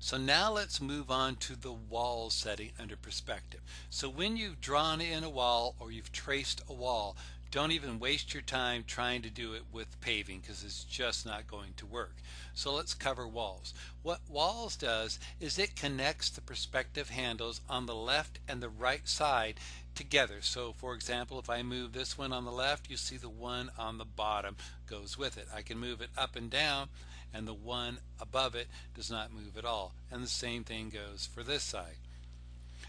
So now let's move on to the wall setting under perspective. So when you've drawn in a wall or you've traced a wall, don't even waste your time trying to do it with paving because it's just not going to work. So let's cover walls. What walls does is it connects the perspective handles on the left and the right side together. So for example, if I move this one on the left, you see the one on the bottom goes with it. I can move it up and down, and the one above it does not move at all. And the same thing goes for this side.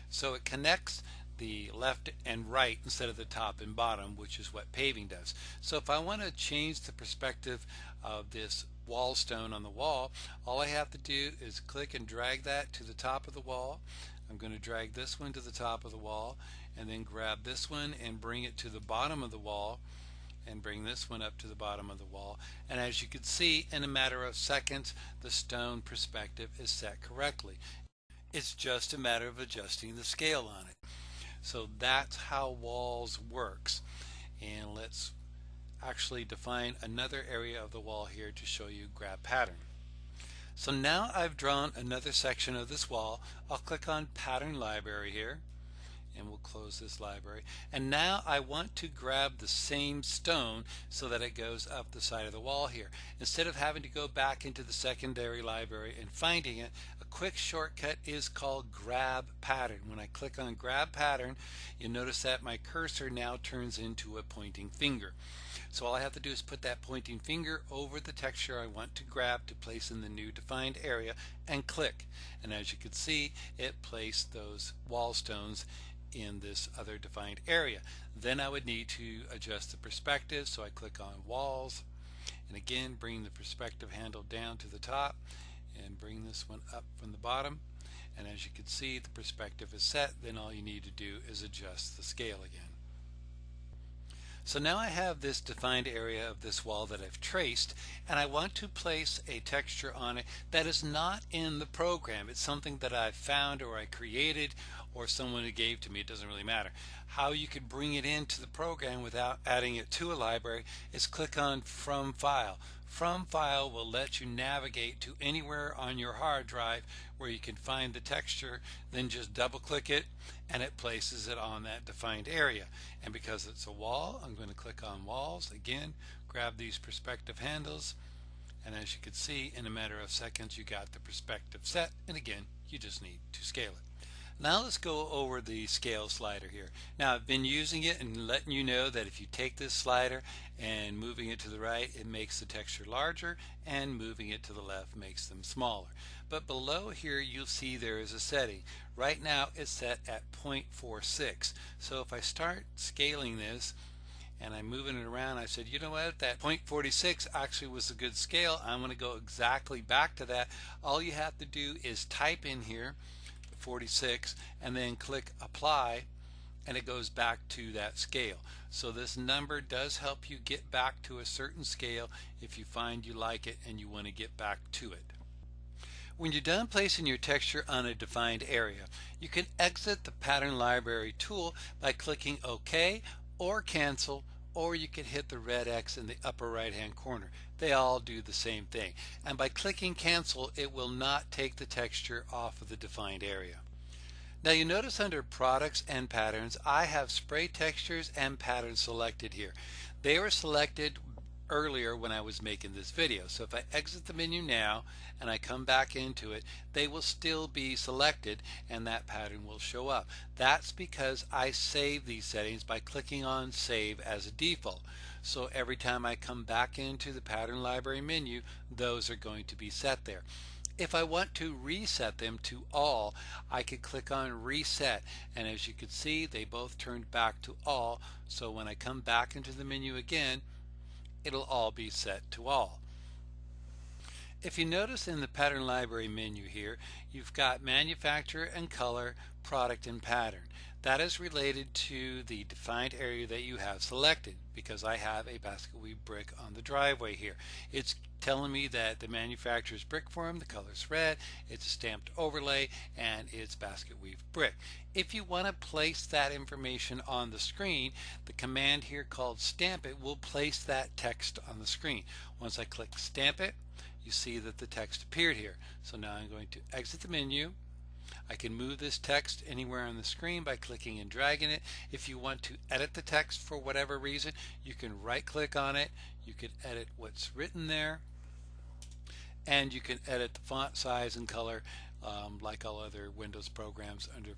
So it connects the left and right instead of the top and bottom, which is what paving does. So if I want to change the perspective of this wall stone on the wall, all I have to do is click and drag that to the top of the wall. I'm going to drag this one to the top of the wall and then grab this one and bring it to the bottom of the wall and bring this one up to the bottom of the wall. And as you can see, in a matter of seconds, the stone perspective is set correctly. It's just a matter of adjusting the scale on it. So that's how walls works. And let's actually define another area of the wall here to show you grab pattern. So now I've drawn another section of this wall. I'll click on pattern library here, and we'll close this library. And now I want to grab the same stone so that it goes up the side of the wall here. Instead of having to go back into the secondary library and finding it, a quick shortcut is called grab pattern. When I click on grab pattern, you'll notice that my cursor now turns into a pointing finger. So all I have to do is put that pointing finger over the texture I want to grab to place in the new defined area and click. And as you can see, it placed those wall stones in this other defined area. Then I would need to adjust the perspective, so I click on walls and again bring the perspective handle down to the top and bring this one up from the bottom, and as you can see, the perspective is set. Then all you need to do is adjust the scale again. So now I have this defined area of this wall that I've traced, and I want to place a texture on it that is not in the program. It's something that I've found or I created or someone who gave to me. It doesn't really matter. How you could bring it into the program without adding it to a library is click on From File. From File will let you navigate to anywhere on your hard drive where you can find the texture, then just double click it and it places it on that defined area. And because it's a wall, I'm going to click on walls again, grab these perspective handles, and as you can see, in a matter of seconds you got the perspective set, and again you just need to scale it. Now let's go over the scale slider here. Now I've been using it and letting you know that if you take this slider and moving it to the right, it makes the texture larger, and moving it to the left makes them smaller. But below here you'll see there is a setting. Right now it's set at 0.46. So if I start scaling this and I'm moving it around, I said, you know what, that 0.46 actually was a good scale. I'm going to go exactly back to that. All you have to do is type in here 46 and then click apply, and it goes back to that scale. So this number does help you get back to a certain scale if you find you like it and you want to get back to it. When you're done placing your texture on a defined area, you can exit the pattern library tool by clicking OK or cancel, or you can hit the red X in the upper right hand corner. They all do the same thing. And by clicking cancel, it will not take the texture off of the defined area. Now you notice under products and patterns, I have spray textures and patterns selected here. They were selected earlier when I was making this video. So if I exit the menu now and I come back into it, they will still be selected and that pattern will show up. That's because I save these settings by clicking on Save as a default. So every time I come back into the pattern library menu, those are going to be set there. If I want to reset them to all, I could click on Reset, and as you can see, they both turned back to all. So when I come back into the menu again, it'll all be set to all. If you notice in the pattern library menu here, you've got manufacturer and color, product and pattern. That is related to the defined area that you have selected, because I have a basket weave brick on the driveway here. It's telling me that the manufacturer's brick form, the color's red, it's a stamped overlay, and it's basket weave brick. If you want to place that information on the screen, the command here called stamp it will place that text on the screen. Once I click stamp it, you see that the text appeared here. So now I'm going to exit the menu. I can move this text anywhere on the screen by clicking and dragging it. If you want to edit the text for whatever reason, you can right click on it. You can edit what's written there, and you can edit the font size and color like all other Windows programs under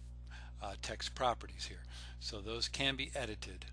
text properties here. So those can be edited.